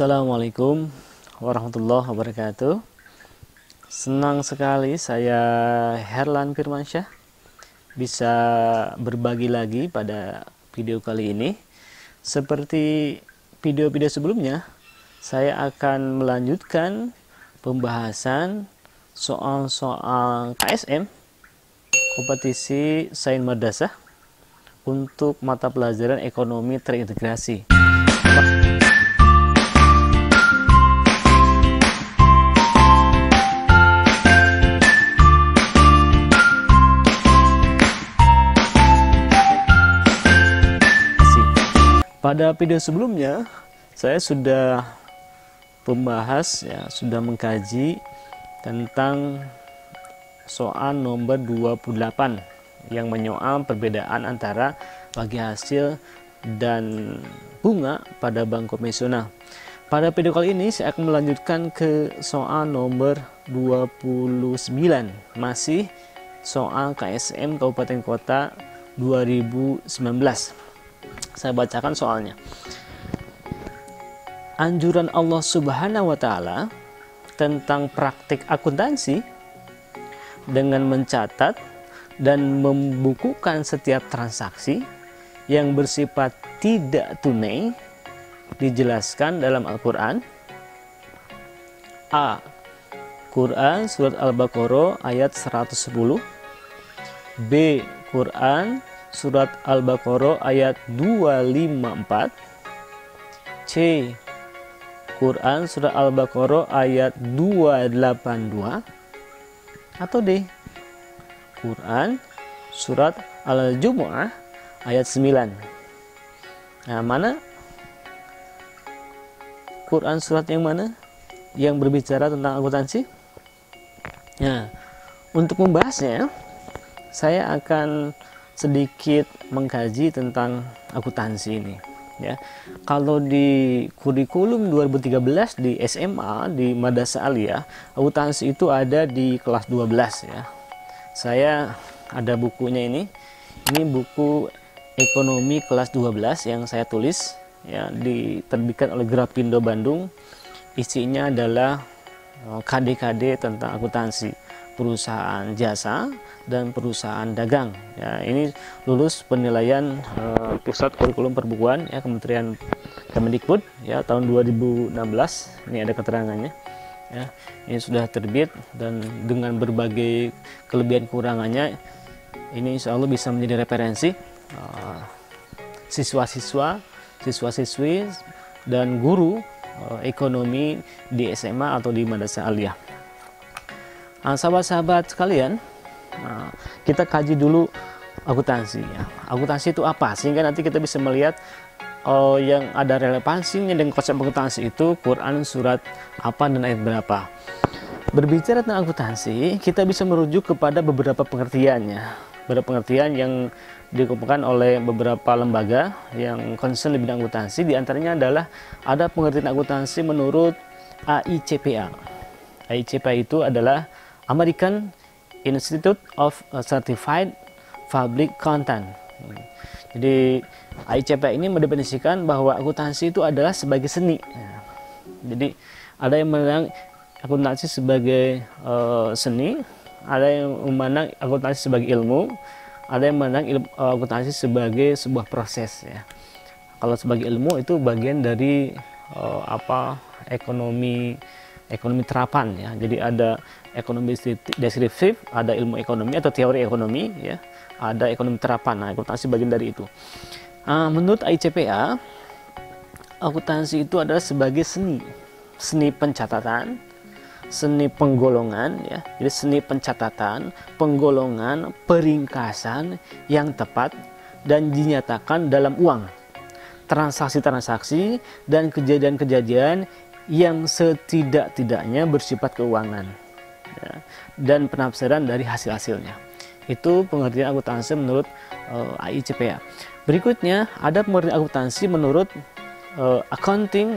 Assalamualaikum warahmatullahi wabarakatuh. Senang sekali saya Herlan Firmansyah bisa berbagi lagi pada video kali ini. Seperti video-video sebelumnya, saya akan melanjutkan pembahasan soal-soal KSM, kompetisi Sains Madrasah, untuk mata pelajaran ekonomi terintegrasi. Pada video sebelumnya, saya sudah membahas, sudah mengkaji tentang soal nomor 28 yang menyoal perbedaan antara bagi hasil dan bunga pada bank konvensional. Pada video kali ini saya akan melanjutkan ke soal nomor 29, masih soal KSM Kabupaten Kota 2019. Saya bacakan soalnya. Anjuran Allah Subhanahu wa Ta'ala tentang praktik akuntansi dengan mencatat dan membukukan setiap transaksi yang bersifat tidak tunai dijelaskan dalam Al-Quran. A. Quran Surat Al-Baqarah ayat 110. B. Quran Surat Al-Baqarah ayat 254. C. Quran Surat Al-Baqarah ayat 282. Atau D. Quran Surat Al-Jumu'ah ayat 9. Nah, mana Quran surat yang mana yang berbicara tentang akuntansi? Nah, untuk membahasnya, saya akan sedikit mengkaji tentang akuntansi ini, ya. Kalau di kurikulum 2013 di SMA di Madrasah Aliyah, akuntansi itu ada di kelas 12, ya. Saya ada bukunya ini buku ekonomi kelas 12 yang saya tulis, ya, diterbitkan oleh Grafindo Bandung. Isinya adalah KD-KD tentang akuntansi perusahaan jasa dan perusahaan dagang, ya. Ini lulus penilaian Pusat Kurikulum Perbukuan, ya, Kementerian Kemendikbud, ya, tahun 2016. Ini ada keterangannya, ya. Ini sudah terbit dan dengan berbagai kelebihan kurangannya ini insya Allah bisa menjadi referensi siswa-siswi dan guru ekonomi di SMA atau di Madrasah Aliyah. Sahabat-sahabat sekalian, kita kaji dulu akuntansi, ya. Akuntansi itu apa, sehingga nanti kita bisa melihat yang ada relevansinya dengan konsep akuntansi itu Quran surat apa dan ayat berapa. Berbicara tentang akuntansi, kita bisa merujuk kepada beberapa pengertiannya, beberapa pengertian yang dikumpulkan oleh beberapa lembaga yang concern di bidang akuntansi. Di antaranya adalah ada pengertian akuntansi menurut AICPA. AICPA itu adalah American Institute of Certified Public Accountant. Jadi AICPA ini mendefinisikan bahwa akuntansi itu adalah sebagai seni. Jadi ada yang memandang akuntansi sebagai seni, ada yang memandang akuntansi sebagai ilmu, ada yang memandang akuntansi sebagai sebuah proses, ya. Kalau sebagai ilmu itu bagian dari ekonomi terapan, ya. Jadi ada ekonomi deskriptif, ada ilmu ekonomi atau teori ekonomi, ya. Ada ekonomi terapan. Nah, akuntansi bagian dari itu. Menurut AICPA, akuntansi itu adalah sebagai seni pencatatan, seni penggolongan, ya. Jadi seni pencatatan, penggolongan, peringkasan yang tepat dan dinyatakan dalam uang, transaksi-transaksi dan kejadian-kejadian yang setidak-tidaknya bersifat keuangan, ya, dan penafsiran dari hasil-hasilnya. Itu pengertian akuntansi menurut AICPA. Berikutnya ada pengertian akuntansi menurut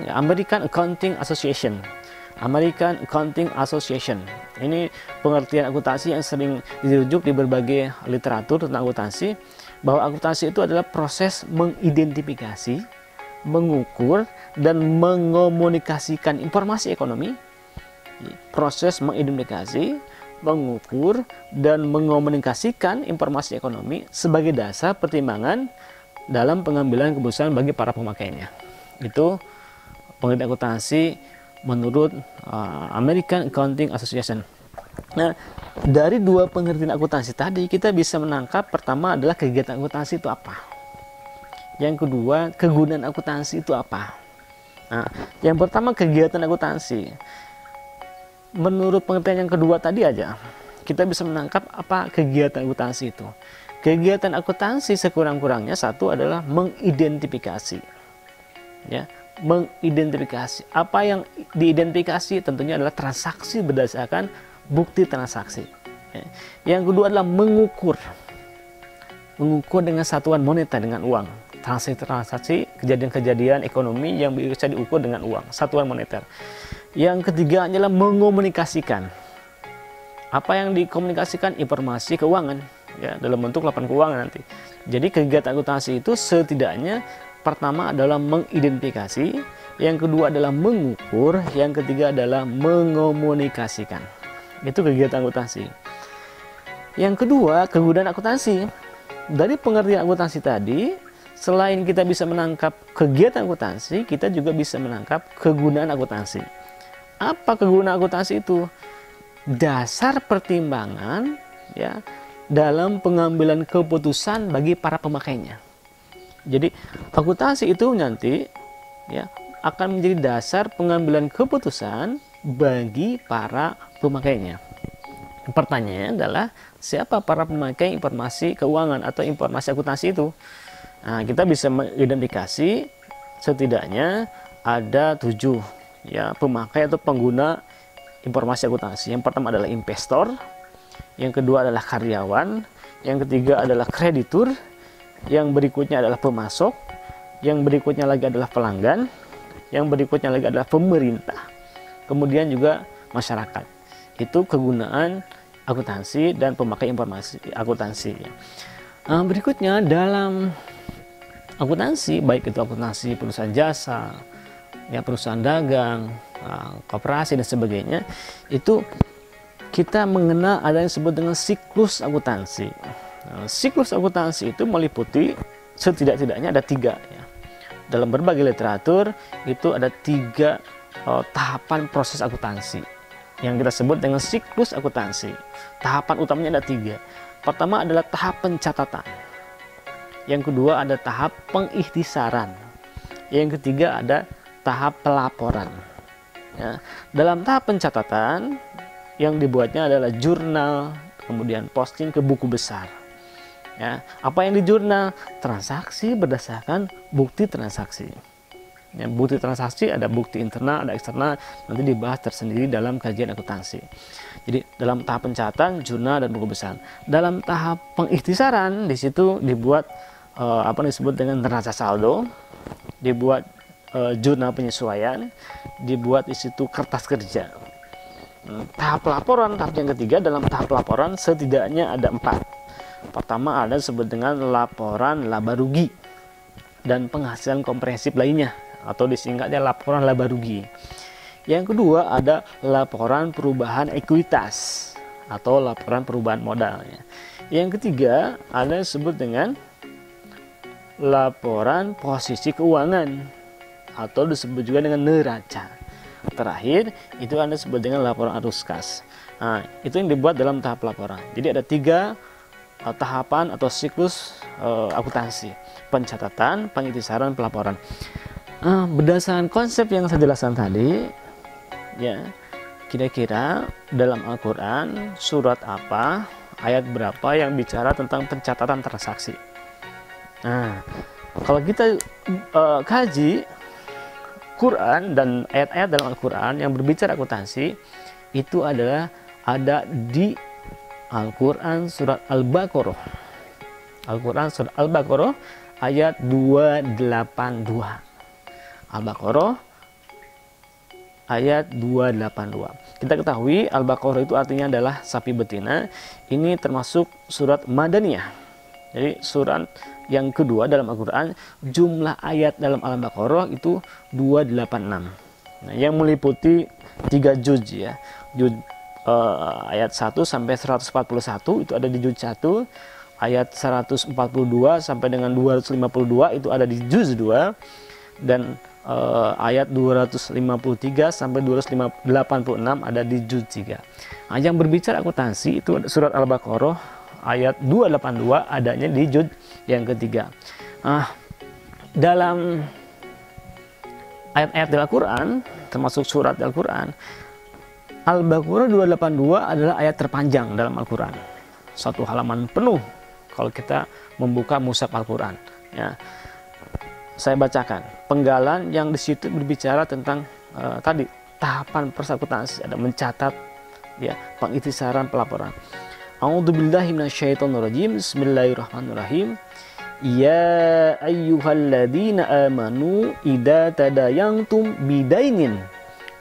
American Accounting Association. American Accounting Association. Ini pengertian akuntansi yang sering dirujuk di berbagai literatur tentang akuntansi, bahwa akuntansi itu adalah proses mengidentifikasi, mengukur dan mengomunikasikan informasi ekonomi. Proses mengidentifikasi, mengukur, dan mengomunikasikan informasi ekonomi sebagai dasar pertimbangan dalam pengambilan keputusan bagi para pemakainya. Itu pengertian akuntansi menurut American Accounting Association. Nah, dari dua pengertian akuntansi tadi kita bisa menangkap, pertama adalah kegiatan akuntansi itu apa. Yang kedua, kegunaan akuntansi itu apa. Nah, yang pertama kegiatan akuntansi. Menurut pengertian yang kedua tadi aja, kita bisa menangkap apa kegiatan akuntansi itu. Kegiatan akuntansi sekurang-kurangnya satu adalah mengidentifikasi. Ya, mengidentifikasi. Apa yang diidentifikasi tentunya adalah transaksi berdasarkan bukti transaksi. Ya. Yang kedua adalah mengukur. Mengukur dengan satuan moneter, dengan uang. Transaksi, kejadian-kejadian ekonomi yang bisa diukur dengan uang, satuan moneter. Yang ketiga adalah mengomunikasikan. Apa yang dikomunikasikan? Informasi keuangan, ya, dalam bentuk laporan keuangan nanti. Jadi kegiatan akuntansi itu setidaknya pertama adalah mengidentifikasi, yang kedua adalah mengukur, yang ketiga adalah mengomunikasikan. Itu kegiatan akuntansi. Yang kedua, kegunaan akuntansi. Dari pengertian akuntansi tadi, selain kita bisa menangkap kegiatan akuntansi, kita juga bisa menangkap kegunaan akuntansi. Apa kegunaan akuntansi itu? Dasar pertimbangan, ya, dalam pengambilan keputusan bagi para pemakainya. Jadi akuntansi itu nanti, ya, akan menjadi dasar pengambilan keputusan bagi para pemakainya. Pertanyaannya adalah siapa para pemakai informasi keuangan atau informasi akuntansi itu? Nah, kita bisa mengidentifikasi setidaknya ada 7, ya, pemakai atau pengguna informasi akuntansi. Yang pertama adalah investor, yang kedua adalah karyawan, yang ketiga adalah kreditur, yang berikutnya adalah pemasok, yang berikutnya lagi adalah pelanggan, yang berikutnya lagi adalah pemerintah, kemudian juga masyarakat. Itu kegunaan akuntansi dan pemakai informasi akuntansi. Berikutnya dalam akuntansi, baik itu akuntansi perusahaan jasa, ya, perusahaan dagang, koperasi dan sebagainya, itu kita mengenal ada yang disebut dengan siklus akuntansi. Siklus akuntansi itu meliputi setidak-tidaknya ada 3, ya. Dalam berbagai literatur itu ada 3 tahapan proses akuntansi yang kita sebut dengan siklus akuntansi. Tahapan utamanya ada 3. Pertama adalah tahap pencatatan. Yang kedua ada tahap pengikhtisaran. Yang ketiga ada tahap pelaporan. Ya. Dalam tahap pencatatan yang dibuatnya adalah jurnal, kemudian posting ke buku besar. Ya. Apa yang di jurnal? Transaksi berdasarkan bukti transaksi. Ya, bukti transaksi ada bukti internal, ada eksternal, nanti dibahas tersendiri dalam kajian akuntansi. Jadi dalam tahap pencatatan, jurnal dan buku besar. Dalam tahap pengikhtisaran di situ dibuat apa disebut dengan neraca saldo, dibuat jurnal penyesuaian, dibuat di situ kertas kerja. Tahap pelaporan, tahap yang ketiga, dalam tahap pelaporan setidaknya ada 4. Pertama ada disebut dengan laporan laba rugi dan penghasilan komprehensif lainnya, atau disingkatnya laporan laba rugi. Yang kedua ada laporan perubahan ekuitas atau laporan perubahan modalnya. Yang ketiga ada disebut dengan laporan posisi keuangan atau disebut juga dengan neraca. Terakhir itu ada disebut dengan laporan arus kas. Nah, itu yang dibuat dalam tahap laporan. Jadi ada 3 tahapan atau siklus akuntansi: pencatatan, pengikhtisaran, pelaporan. Berdasarkan konsep yang saya jelaskan tadi, ya, kira-kira dalam Al-Quran surat apa, ayat berapa yang bicara tentang pencatatan transaksi? Nah, kalau kita kaji Quran dan ayat-ayat dalam Al-Quran yang berbicara akuntansi, itu adalah ada di Al-Quran surat Al-Baqarah. Al-Quran surat Al-Baqarah ayat 282. Al-Baqarah ayat 282. Kita ketahui Al-Baqarah itu artinya adalah sapi betina. Ini termasuk surat Madaniyah. Jadi surat yang kedua dalam Al-Quran, jumlah ayat dalam Al-Baqarah itu 286. Nah, yang meliputi 3 juz ya. Juz ayat 1 sampai 141 itu ada di juz 1. Ayat 142 sampai dengan 252 itu ada di juz 2. Dan ayat 253 sampai 286 ada di juz 3. Nah, yang berbicara akuntansi itu surat Al-Baqarah ayat 282 adanya di juz yang ketiga. Dalam ayat-ayat Al-Quran, termasuk surat Al-Quran, Al-Baqarah 282 adalah ayat terpanjang dalam Al-Quran. Satu halaman penuh kalau kita membuka mushaf Al-Quran. Ya. Saya bacakan penggalan yang di situ berbicara tentang tadi tahapan persekutansi, ada mencatat, ya, pengitisaran, pelaporan. A'udzubillahi minasyaitonirrajim. Bismillahirrahmanirrahim. Ya ayyuhalladzina amanu idza tadayantum bidainin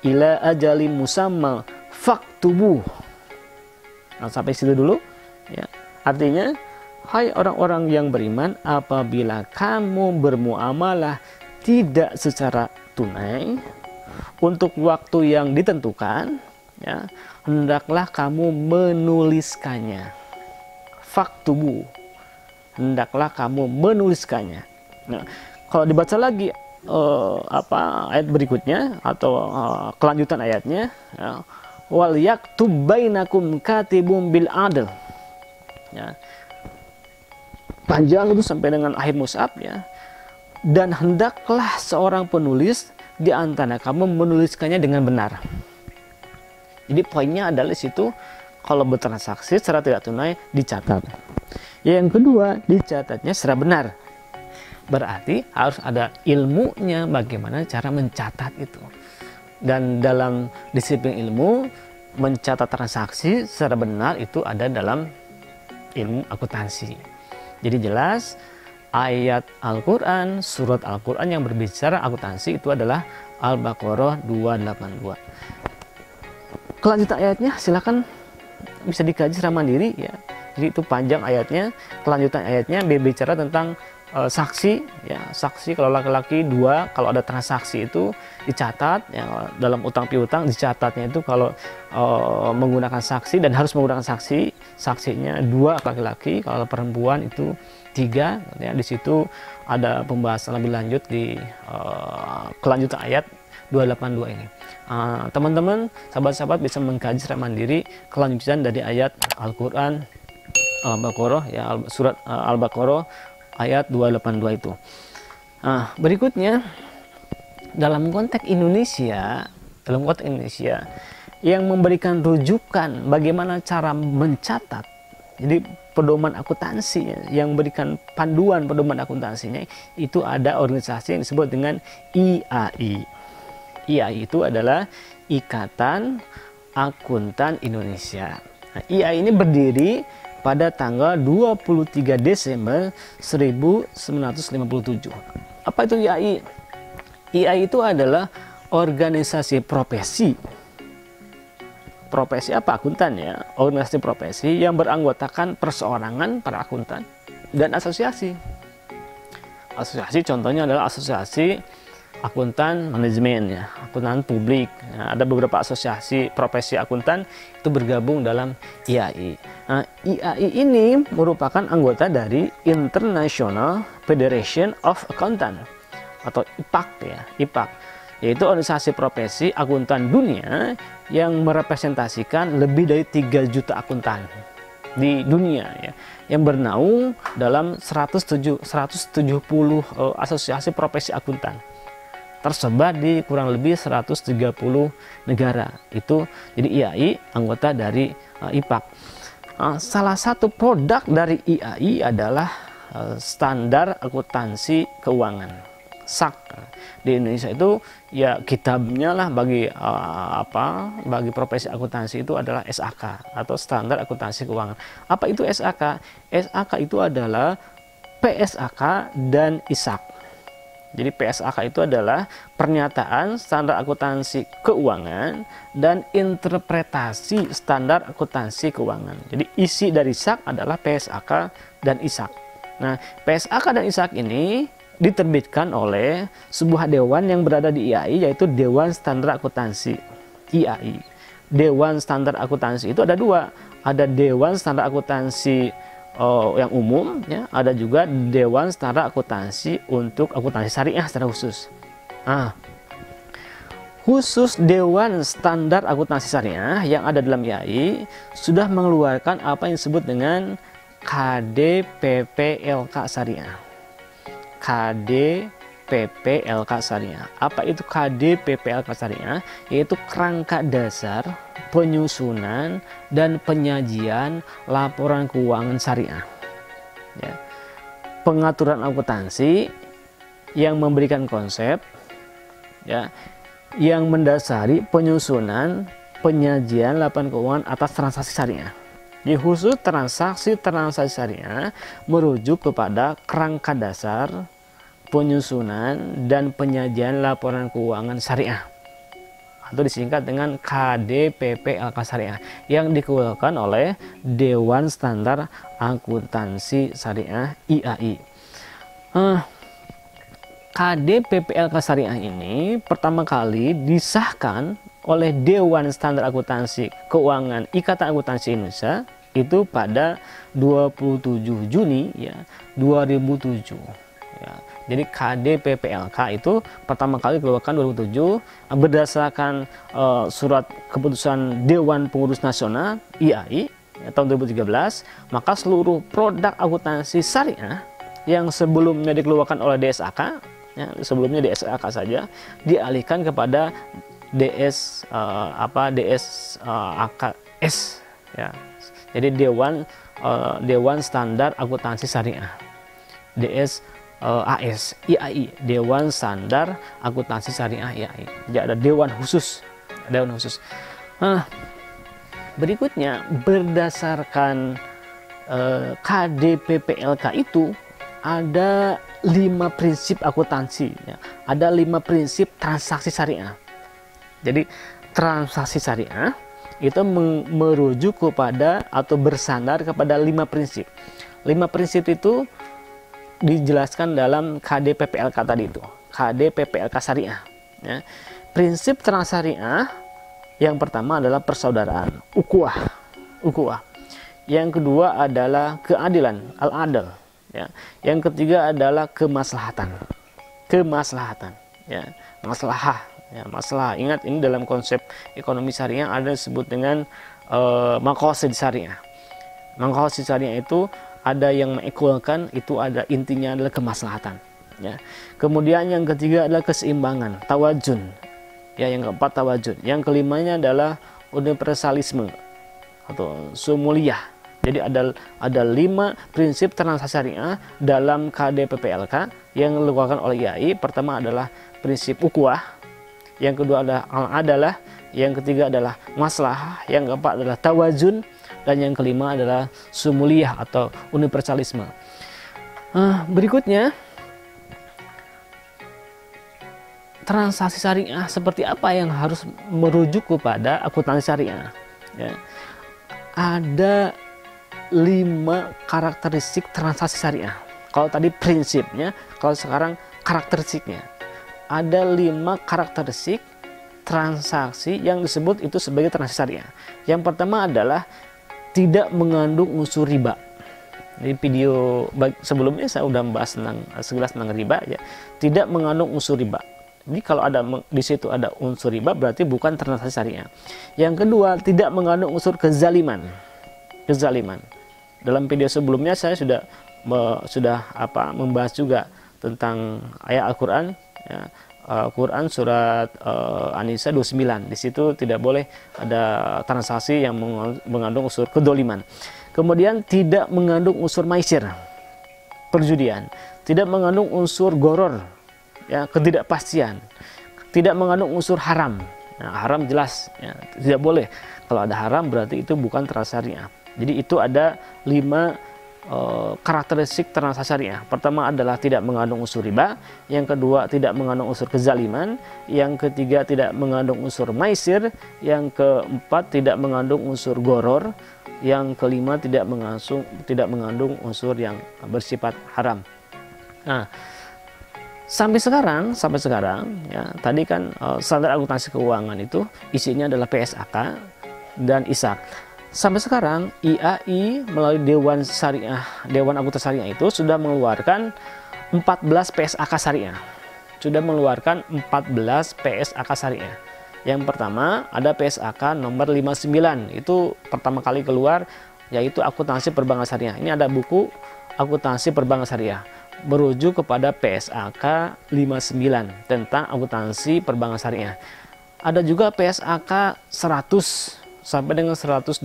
ila ajalin musamma faktubuh. Nah, sampai situ dulu ya. Artinya, hai orang-orang yang beriman, apabila kamu bermuamalah tidak secara tunai untuk waktu yang ditentukan, ya, hendaklah kamu menuliskannya. Faktubu, hendaklah kamu menuliskannya. Nah, kalau dibaca lagi ayat berikutnya atau kelanjutan ayatnya, ya, wal yaktub bainakum katibum bil adl. Ya. Panjang itu sampai dengan akhir mushaf ya. Dan hendaklah seorang penulis di antara kamu menuliskannya dengan benar. Jadi poinnya adalah situ, kalau bertransaksi secara tidak tunai dicatat. Yang kedua, dicatatnya secara benar. Berarti harus ada ilmunya bagaimana cara mencatat itu. Dan dalam disiplin ilmu, mencatat transaksi secara benar itu ada dalam ilmu akuntansi. Jadi jelas ayat Al-Quran, surat Al-Quran yang berbicara akuntansi itu adalah Al-Baqarah 282. Kelanjutan ayatnya silakan bisa dikaji secara mandiri ya. Jadi itu panjang ayatnya. Kelanjutan ayatnya berbicara tentang saksi ya. Saksi kalau laki-laki 2, kalau ada transaksi itu dicatat ya, dalam utang piutang dicatatnya itu kalau menggunakan saksi, dan harus menggunakan saksi, saksinya 2 laki-laki, kalau perempuan itu 3 ya. Di situ ada pembahasan lebih lanjut di kelanjutan ayat 282 ini. Teman-teman, sahabat-sahabat bisa mengkaji secara mandiri kelanjutan dari ayat Al-Quran Al-Baqarah ya, surat Al-Baqarah ayat 282 itu. Berikutnya dalam konteks Indonesia, yang memberikan rujukan bagaimana cara mencatat. Jadi pedoman akuntansi yang memberikan panduan pedoman akuntansinya itu ada organisasi yang disebut dengan IAI. IAI itu adalah Ikatan Akuntan Indonesia. Nah, IAI ini berdiri pada tanggal 23 Desember 1957. Apa itu IAI? IAI itu adalah organisasi profesi. Profesi apa? Akuntan ya. Organisasi profesi yang beranggotakan perseorangan para akuntan dan asosiasi. Asosiasi contohnya adalah asosiasi akuntan manajemen ya, akuntan publik. Nah, ada beberapa asosiasi profesi akuntan itu bergabung dalam IAI. Nah, IAI ini merupakan anggota dari International Federation of Accountants atau IPAC ya, IPAC, yaitu organisasi profesi akuntan dunia yang merepresentasikan lebih dari 3 juta akuntan di dunia ya, yang bernaung dalam 170 asosiasi profesi akuntan tersebar di kurang lebih 130 negara. Itu jadi IAI anggota dari IPAC. Salah satu produk dari IAI adalah standar akuntansi keuangan, SAK. Di Indonesia itu ya kitabnya lah bagi bagi profesi akuntansi itu adalah SAK atau standar akuntansi keuangan. Apa itu SAK? SAK itu adalah PSAK dan ISAK. Jadi PSAK itu adalah pernyataan standar akuntansi keuangan dan interpretasi standar akuntansi keuangan. Jadi isi dari SAK adalah PSAK dan ISAK. Nah, PSAK dan ISAK ini diterbitkan oleh sebuah dewan yang berada di IAI, yaitu Dewan Standar Akuntansi IAI. Dewan Standar Akuntansi itu ada dua, ada Dewan Standar Akuntansi yang umum, ya, ada juga Dewan Standar Akuntansi untuk akuntansi syariah secara khusus. Nah, khusus Dewan Standar Akuntansi Syariah yang ada dalam IAI sudah mengeluarkan apa yang disebut dengan KDPPLK Syariah. KDPPLK Syariah. Apa itu KDPPLK Syariah? Yaitu kerangka dasar penyusunan dan penyajian laporan keuangan syariah. Ya. Pengaturan akuntansi yang memberikan konsep, ya, yang mendasari penyusunan penyajian laporan keuangan atas transaksi syariah. Di khusus transaksi syariah merujuk kepada kerangka dasar penyusunan dan penyajian laporan keuangan syariah, atau disingkat dengan KDPPLK Syariah, yang dikeluarkan oleh Dewan Standar Akuntansi Syariah IAI. KDPPLK Syariah ini pertama kali disahkan oleh Dewan Standar Akuntansi Keuangan Ikatan Akuntansi Indonesia itu pada 27 Juni ya 2007. Ya, jadi KDPPLK itu pertama kali dikeluarkan 2007 berdasarkan surat keputusan Dewan Pengurus Nasional IAI ya, tahun 2013. Maka seluruh produk akuntansi syariah yang sebelumnya dikeluarkan oleh DSAK, ya, sebelumnya DSAK saja, dialihkan kepada DSAKS, ya. Jadi Dewan Standar Akuntansi Syariah, DSAS IAI, Dewan Standar Akuntansi Syariah IAI. Jadi ada dewan khusus, Nah, berikutnya berdasarkan KDPPLK itu ada 5 prinsip akuntansi, ya. Ada 5 prinsip transaksi syariah. Jadi transaksi syariah itu merujuk kepada atau bersandar kepada 5 prinsip. 5 prinsip itu dijelaskan dalam KDPPLK tadi itu, KDPPLK syariah. Ya. Prinsip transaksi syariah yang pertama adalah persaudaraan, ukhuwah. Yang kedua adalah keadilan, al-adl. Ya. Yang ketiga adalah kemaslahatan, ya, maslahah. Ya, masalah. Ingat, ini dalam konsep ekonomi syariah ada disebut dengan maqasid syariah. Maqasid syariah itu ada yang mengequalkan, itu ada intinya adalah kemaslahatan. Ya. Kemudian yang ketiga adalah keseimbangan, tawazun. Ya, yang keempat tawazun. Yang kelimanya adalah universalisme atau sumuliyah. Jadi ada 5 prinsip transaksi syariah dalam KDPPLK yang dikeluarkan oleh IAI. Pertama adalah prinsip ukhuwah. Yang kedua adalah al-adalah, yang ketiga adalah maslahah, yang keempat adalah tawazun, dan yang kelima adalah sumuliyah atau universalisme. Berikutnya, transaksi syariah seperti apa yang harus merujuk kepada akuntansi syariah? Ya. Ada 5 karakteristik transaksi syariah. Kalau tadi prinsipnya, kalau sekarang karakteristiknya. Ada 5 karakteristik transaksi yang disebut itu sebagai transaksi syariah. Yang pertama adalah tidak mengandung unsur riba. Di video sebelumnya saya sudah membahas sekilas tentang riba, ya. Tidak mengandung unsur riba. Jadi kalau ada di situ ada unsur riba, berarti bukan transaksi syariah. Yang kedua, tidak mengandung unsur kezaliman. Dalam video sebelumnya saya sudah membahas juga tentang ayat Al-Quran, ya, Quran surat An-Nisa 29. Di situ tidak boleh ada transaksi yang mengandung unsur kedoliman. Kemudian tidak mengandung unsur maisir, perjudian. Tidak mengandung unsur goror, ya, ketidakpastian. Tidak mengandung unsur haram. Nah, haram jelas, ya, tidak boleh. Kalau ada haram berarti itu bukan transaksi syariah. Jadi itu ada 5 karakteristik transaksi syariah. Pertama adalah tidak mengandung unsur riba, yang kedua tidak mengandung unsur kezaliman, yang ketiga tidak mengandung unsur maisir, yang keempat tidak mengandung unsur goror, yang kelima tidak mengandung unsur yang bersifat haram. Nah, sampai sekarang ya, tadi kan standar akuntansi keuangan itu isinya adalah PSAK dan ISAK. Sampai sekarang IAI melalui Dewan Akuntansi Syariah itu sudah mengeluarkan 14 PSAK syariah. Sudah mengeluarkan 14 PSAK syariah. Yang pertama ada PSAK nomor 59, itu pertama kali keluar, yaitu akuntansi perbankan syariah. Ini ada buku akuntansi perbankan syariah merujuk kepada PSAK 59 tentang akuntansi perbankan syariah. Ada juga PSAK 100 sampai dengan 112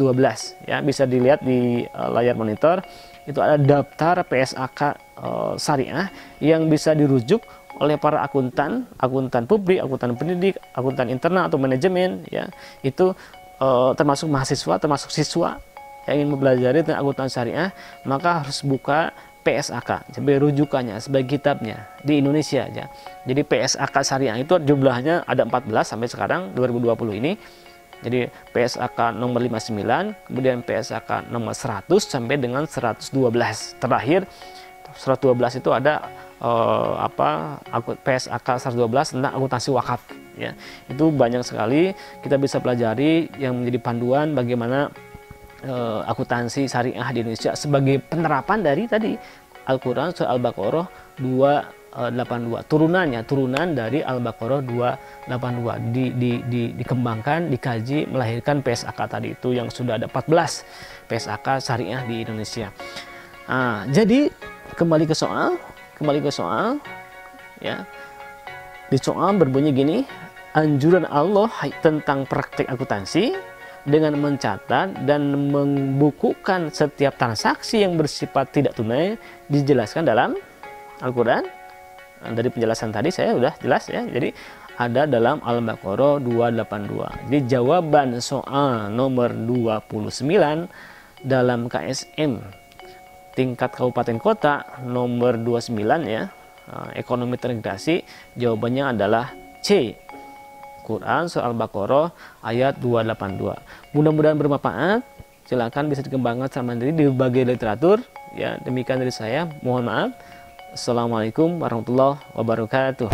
ya, bisa dilihat di layar monitor. Itu ada daftar PSAK syariah yang bisa dirujuk oleh para akuntan publik, akuntan pendidik, akuntan internal atau manajemen ya. Itu termasuk mahasiswa, termasuk siswa yang ingin mempelajari tentang akuntansi syariah, maka harus buka PSAK sebagai rujukannya, sebagai kitabnya di Indonesia ya. Jadi PSAK syariah itu jumlahnya ada 14 sampai sekarang 2020 ini. Jadi PSAK nomor 59, kemudian PSAK nomor 100 sampai dengan 112. Terakhir 112 itu ada PSAK 112 tentang akuntansi wakaf ya. Itu banyak sekali kita bisa pelajari yang menjadi panduan bagaimana akuntansi syariah di Indonesia sebagai penerapan dari tadi Al-Quran surah Al-Baqarah 282, turunan dari Al-Baqarah 282 dikembangkan, dikaji, melahirkan PSAK tadi itu yang sudah ada 14 PSAK syariah di Indonesia. Nah, jadi kembali ke soal ya. Di soal berbunyi gini, anjuran Allah tentang praktik akuntansi dengan mencatat dan membukukan setiap transaksi yang bersifat tidak tunai dijelaskan dalam Al-Quran. Nah, dari penjelasan tadi saya sudah jelas ya. Jadi ada dalam Al-Baqarah 282. Jadi jawaban soal nomor 29 dalam KSM tingkat kabupaten kota nomor 29 ya, ekonomi terintegrasi, jawabannya adalah C, Quran surah Al-Baqarah ayat 282. Mudah-mudahan bermanfaat. Silakan bisa dikembangkan secara mandiri di berbagai literatur ya. Demikian dari saya, mohon maaf. Assalamualaikum warahmatullahi wabarakatuh.